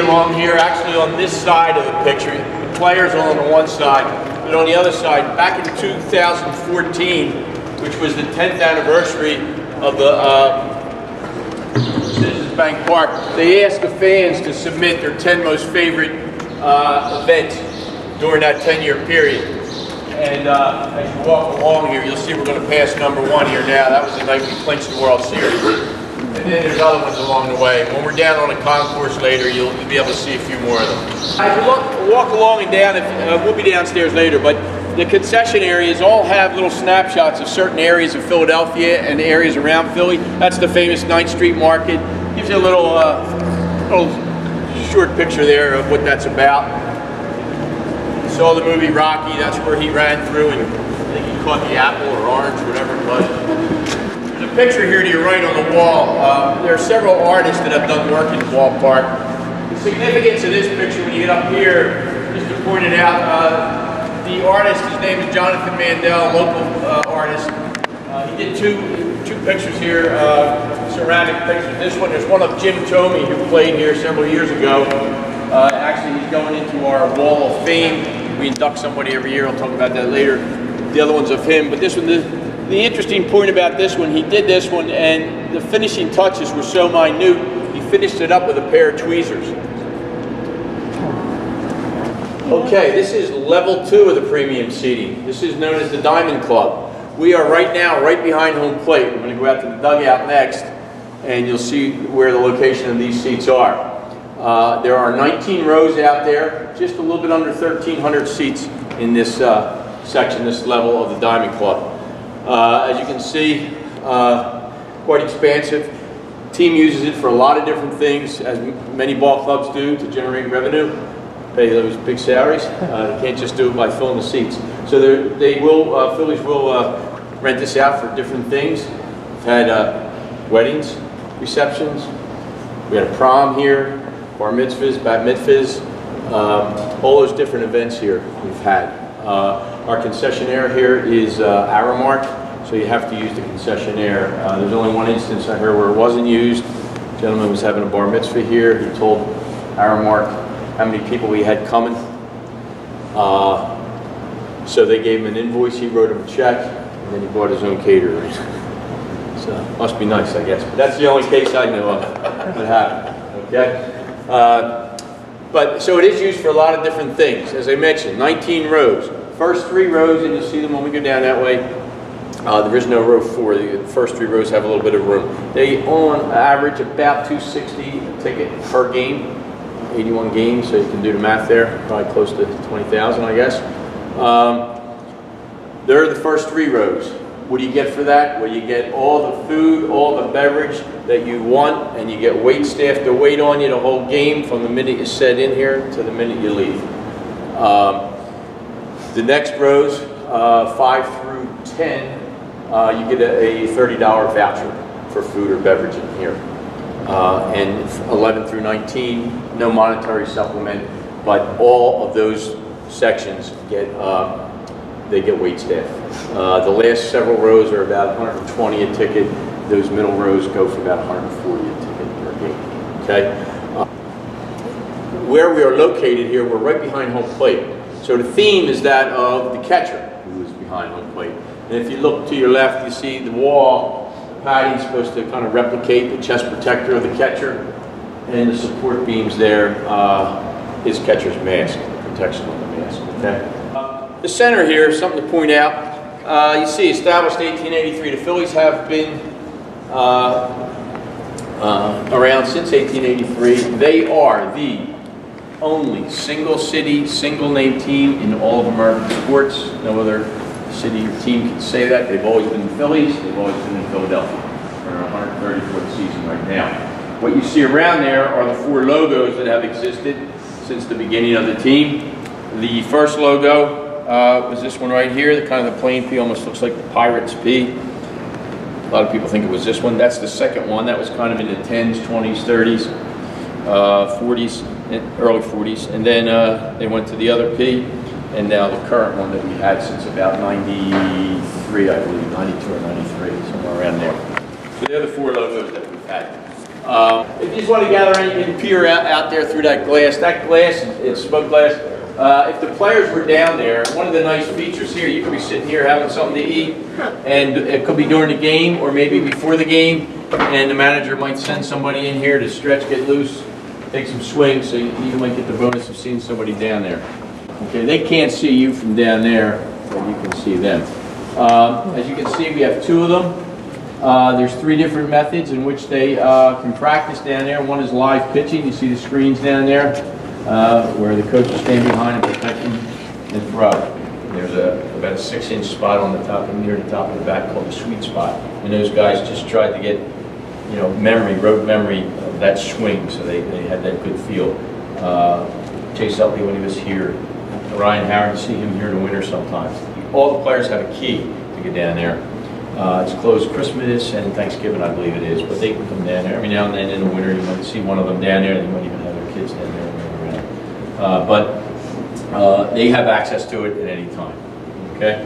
along here, actually on this side of the picture. The players are on the one side, but on the other side, back in 2014, which was the 10th anniversary of the Citizens Bank Park, they asked the fans to submit their 10 most favorite events during that 10-year period. And as you walk along here, you'll see we're going to pass number 1 here now. That was the night we clinched the World Series. And then there's other ones along the way. When we're down on the concourse later, you'll be able to see a few more of them. As you walk along and down, we'll be downstairs later, but the concession areas all have little snapshots of certain areas of Philadelphia and areas around Philly. That's the famous 9th Street Market. Gives you a little short picture there of what that's about. You saw the movie Rocky, that's where he ran through and I think he caught the apple or orange, whatever it was. There's a picture here to your right on the wall. There are several artists that have done work in the ballpark. The significance of this picture when you get up here, just to point it out, the artist, his name is Jonathan Mandel, local artist. He did two pictures here, ceramic pictures. This one, there's one of Jim Thome who played here several years ago. Actually, he's going into our Wall of Fame. We induct somebody every year. I'll talk about that later. The other one's of him, but this one, the interesting point about this one, he did this one, and the finishing touches were so minute. He finished it up with a pair of tweezers. Okay, this is level 2 of the premium seating. This is known as the Diamond Club. We are right now right behind home plate. We're going to go out to the dugout next, and you'll see where the location of these seats are. There are 19 rows out there, just a little bit under 1,300 seats in this section, this level of the Diamond Club. As you can see, quite expansive. The team uses it for a lot of different things, as many ball clubs do, to generate revenue. Pay those big salaries. They can't just do it by filling the seats. So Phillies will rent this out for different things. We've had weddings, receptions. We had a prom here, bar mitzvahs, bat mitzvahs, all those different events here we've had. Our concessionaire here is Aramark, so you have to use the concessionaire. There's only one instance I heard where it wasn't used. The gentleman was having a bar mitzvah here. He told Aramark how many people we had coming. So they gave him an invoice, he wrote him a check, and then he bought his own catering. So must be nice, I guess. But that's the only case I know of that happened. Okay? But so it is used for a lot of different things. As I mentioned, 19 rows. First 3 rows, and you'll see them when we go down that way. There is no row 4. The first 3 rows have a little bit of room. They on average about $260 a ticket per game. 81 games, so you can do the math there. Probably close to 20,000, I guess. There are the first 3 rows. What do you get for that? Well, you get all the food, all the beverage that you want, and you get wait staff to wait on you the whole game from the minute you set in here to the minute you leave. The next rows, 5 through 10, you get a $30 voucher for food or beverage in here. And 11 through 19, no monetary supplement, but all of those sections get wait staff. The last several rows are about 120 a ticket. Those middle rows go for about 140 a ticket per game. Okay. Where we are located here, we're right behind home plate. So the theme is that of the catcher who is behind home plate. And if you look to your left, you see the wall. The padding is supposed to kind of replicate the chest protector of the catcher, and the support beams there, his catcher's mask, the protection on the mask. Okay. The center here, something to point out. You see, established 1883. The Phillies have been around since 1883. They are the only single city, single name team in all of American sports. No other city or team can say that. They've always been the Phillies. They've always been in Philadelphia. We're in our 134th season right now. What you see around there are the 4 logos that have existed since the beginning of the team. The first logo was this one right here. The kind of the plain P almost looks like the Pirates P. A lot of people think it was this one. That's the second one. That was kind of in the 10s, 20s, 30s, 40s, early 40s. And then they went to the other P. And now the current one that we had since about 93, I believe, 92 or 93, somewhere around there. So they're the 4 logos that we've had. If you just want to gather around, you can peer out there through that glass. That glass, it's smoke glass. If the players were down there, one of the nice features here, you could be sitting here having something to eat, and it could be during the game or maybe before the game, and the manager might send somebody in here to stretch, get loose, take some swings, so you might get the bonus of seeing somebody down there. Okay, they can't see you from down there, but you can see them. As you can see, we have 2 of them. There's 3 different methods in which they can practice down there. One is live pitching. You see the screens down there where the coaches stand behind and protect them and throw. There's about a 6-inch spot on the top, near the top of the bat, called the sweet spot. And those guys just tried to get, rote memory of that swing, so they had that good feel. Chase Utley when he was here, Ryan Howard, you see him here in the winter sometimes. All the players have a key to get down there. It's closed Christmas and Thanksgiving, I believe it is, but they can come down there. Every now and then in the winter, you might see one of them down there, and you might even have their kids down there running around. But they have access to it at any time. Okay.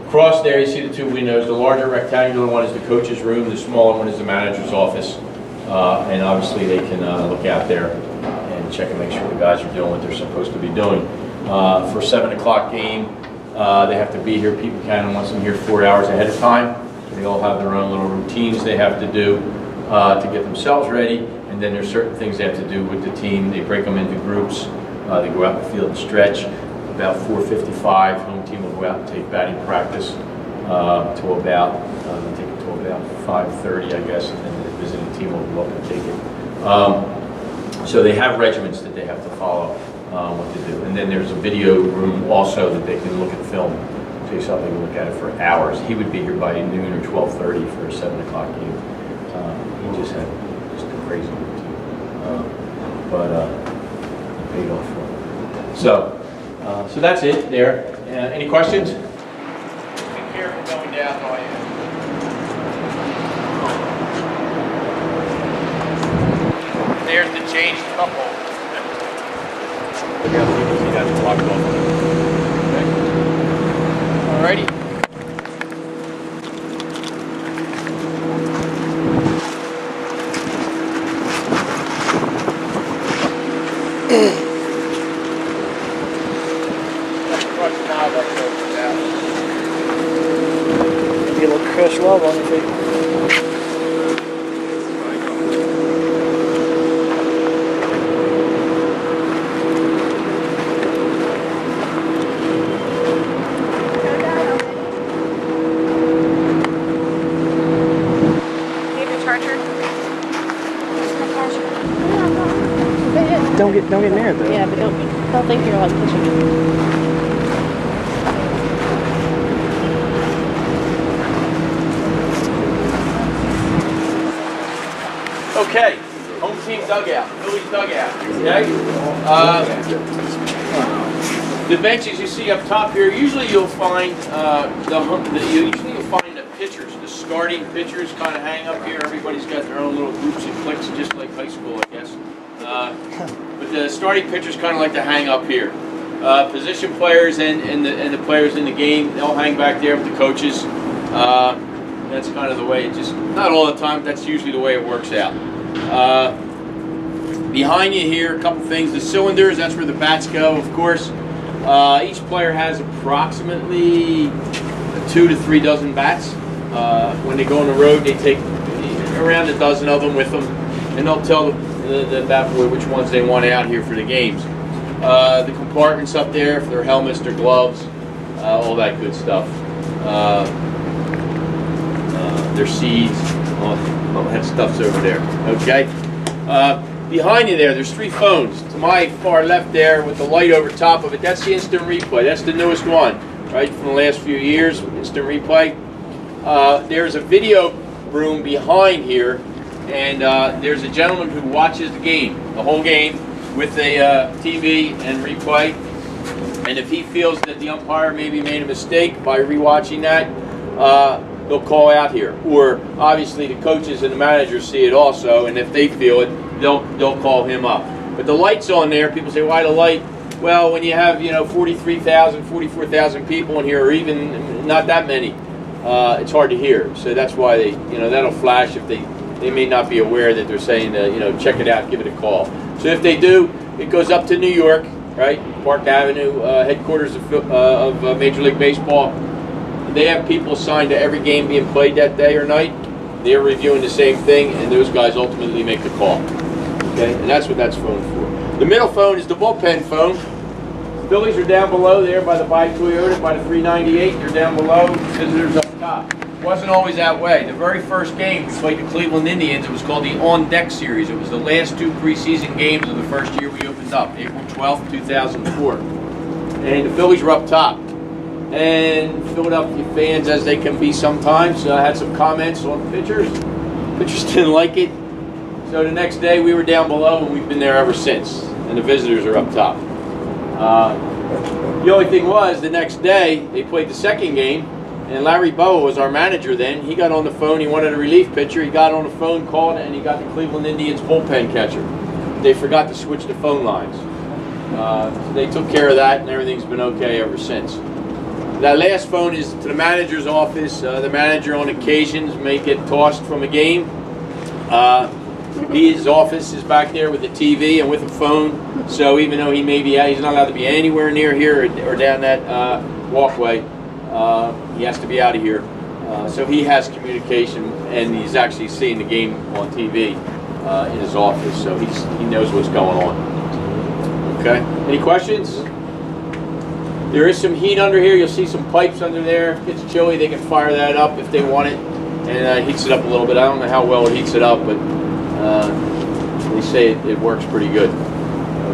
Across there, you see the 2 windows. The larger rectangular one is the coach's room. The smaller one is the manager's office. And obviously, they can look out there and check and make sure the guys are doing what they're supposed to be doing. For a 7 o'clock game, they have to be here. Pete Buchanan wants them here 4 hours ahead of time. They all have their own little routines they have to do to get themselves ready. And then there's certain things they have to do with the team. They break them into groups. They go out in the field and stretch. About 4:55, home team will go out and take batting practice to about 5:30, I guess, and then the visiting team will go up and take it. So they have regimens that they have to follow. What to do. And then there's a video room also that they can look at film. Chase Utley can look at it for hours. He would be here by noon or 12:30 for a 7 o'clock game. He just had a crazy routine. But it paid off for him. So that's it there. Any questions? Be careful going down while you. There's the change couple. You can see that's blocked off. Okay. Alrighty. Maybe a little crush love on your feet. Don't get near it though. Yeah, but don't think you're like pushing it. Okay, home team dugout, Phillies dugout. Okay. The benches you see up top here. Usually you'll find you'll find the pitchers, the starting pitchers, kind of hang up here. Everybody's got their own little groups and cliques, just like high school, I guess. But the starting pitchers kind of like to hang up here. Position players and the players in the game, they'll hang back there with the coaches. That's kind of the way it just, not all the time, that's usually the way it works out. Behind you here, a couple things. The cylinders, that's where the bats go, of course. Each player has approximately 2 to 3 dozen bats. When they go on the road, they take around a dozen of them with them, and they'll tell the bat boy which ones they want out here for the games. The compartments up there for their helmets, their gloves, all that good stuff. Their seeds, all that stuff's over there. Okay. Behind you there's 3 phones. To my far left there with the light over top of it, that's the instant replay. That's the newest one, right, from the last few years, instant replay. There's a video room behind here, and there's a gentleman who watches the game, the whole game, with a TV and replay. And if he feels that the umpire maybe made a mistake by rewatching that, they'll call out here. Or obviously the coaches and the managers see it also, and if they feel it, they'll call him up. But the light's on there. People say, why the light? Well, when you have 43,000, 44,000 people in here, or even not that many, it's hard to hear. So that's why they that'll flash if they they may not be aware that they're saying, you know, check it out, give it a call. So if they do, it goes up to New York, right? Park Avenue, headquarters of Major League Baseball. They have people assigned to every game being played that day or night. They're reviewing the same thing, and those guys ultimately make the call. Okay, and that's what that's phone for. The middle phone is the bullpen phone. Phillies are down below there by the Toyota, by the 398. They're down below. Visitors up top. It wasn't always that way. The very first game we played the Cleveland Indians, it was called the On Deck Series. It was the last 2 preseason games of the first year we opened up, April 12th, 2004. And the Phillies were up top. And Philadelphia fans, as they can be sometimes, had some comments on the pitchers. Pitchers didn't like it. So the next day we were down below, and we've been there ever since. And the visitors are up top. The only thing was, the next day they played the second game, and Larry Boa was our manager then. He got on the phone. He wanted a relief pitcher. He got on the phone, called, and he got the Cleveland Indians bullpen catcher. They forgot to switch the phone lines. So they took care of that, and everything's been okay ever since. That last phone is to the manager's office. The manager on occasions may get tossed from a game. His office is back there with the TV and with a phone. So even though he may be out, he's not allowed to be anywhere near here or down that walkway. He has to be out of here. So he has communication, and he's actually seeing the game on TV in his office. So he knows what's going on. Okay. Any questions? There is some heat under here. You'll see some pipes under there. If it's chilly, they can fire that up if they want it, and heats it up a little bit. I don't know how well it heats it up, but they say it works pretty good.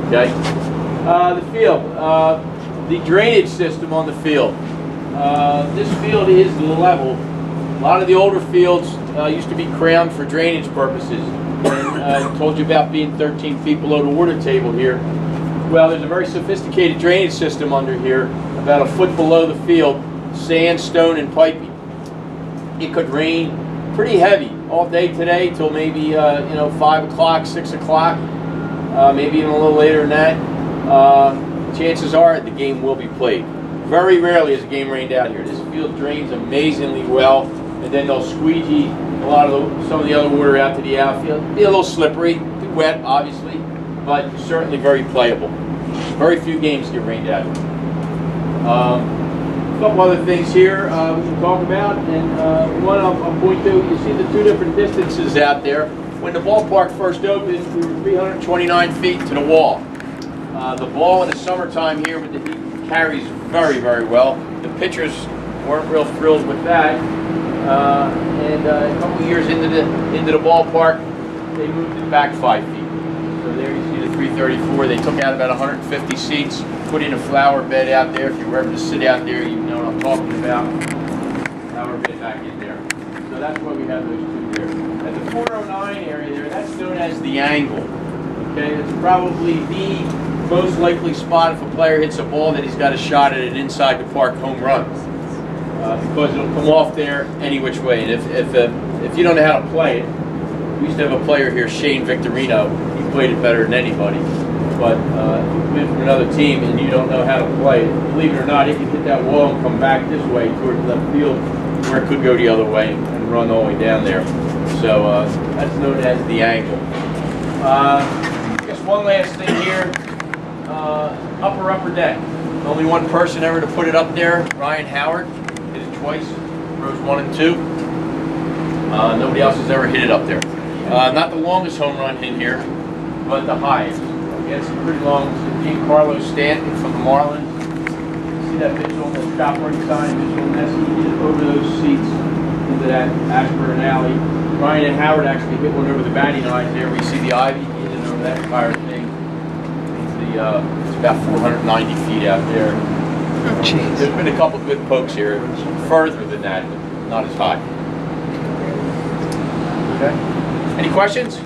Okay. The field, the drainage system on the field. This field is level. A lot of the older fields used to be crowned for drainage purposes. And I told you about being 13 feet below the water table here. Well, there's a very sophisticated drainage system under here, about a foot below the field, sand, stone, and piping. It could rain pretty heavy all day today till maybe 5 o'clock, 6 o'clock, maybe even a little later than that. Chances are the game will be played. Very rarely is a game rained out here. This field drains amazingly well, and then they'll squeegee some of the other water out to the outfield. Be a little slippery, be wet, obviously, but certainly very playable. Very few games get rained out. A couple other things here we can talk about, and one I'll point to, you see the 2 different distances out there. When the ballpark first opened, we were 329 feet to the wall. The ball in the summertime here with the heat carries very, very well. The pitchers weren't real thrilled with that, and a couple years into the ballpark, they moved it back 5 feet. So there you see the 334. They took out about 150 seats, put in a flower bed out there. If you were ever to sit out there, you know what I'm talking about. Flower bed back in there. So that's why we have those 2 there. At the 409 area there, that's known as the angle. Okay, it's probably the most likely spot if a player hits a ball that he's got a shot at an inside the park home run. Because it'll come off there any which way. And if you don't know how to play it, we used to have a player here, Shane Victorino. He played it better than anybody. But if you've been from another team and you don't know how to play it, believe it or not, it can hit that wall and come back this way towards left field, where it could go the other way and run all the way down there. So that's known as the angle. Just one last thing here. Upper deck. Only one person ever to put it up there, Ryan Howard. Hit it twice, rows 1 and 2. Nobody else has ever hit it up there. Not the longest home run hit here, but the highest. It's pretty long. Carlos Stanton from the Marlins. See that pitch on the shop right side, Mitchell Nessie, hit it over those seats into that Ashburn Alley. Ryan and Howard actually hit one over the batting lines there. We see the ivy hit it over that entire thing. It's about 490 feet out there. There's been a couple good pokes here. It's further than that, but not as high. Okay. Any questions?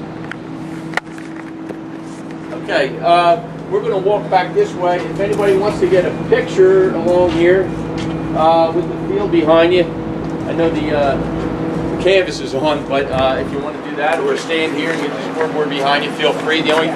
Okay. We're going to walk back this way. If anybody wants to get a picture along here with the field behind you, I know the canvas is on, but if you want to do that or stand here and get the scoreboard behind you, feel free. The only